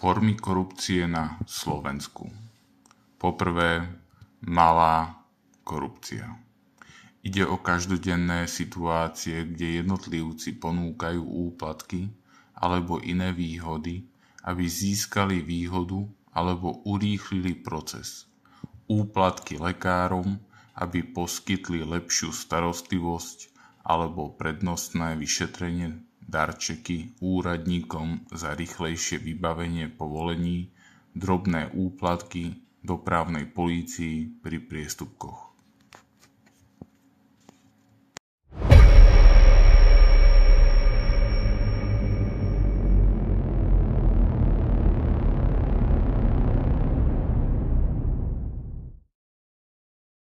Formy korupcie na Slovensku. Poprvé, malá korupcia. Ide o každodenné situácie, kde jednotlivci ponúkajú úplatky alebo iné výhody, aby získali výhodu alebo urýchlili proces. Úplatky lekárom, aby poskytli lepšiu starostlivosť alebo prednostné vyšetrenie, darčeky úradníkom za rýchlejšie vybavenie povolení, drobné úplatky dopravnej polícii pri priestupkoch.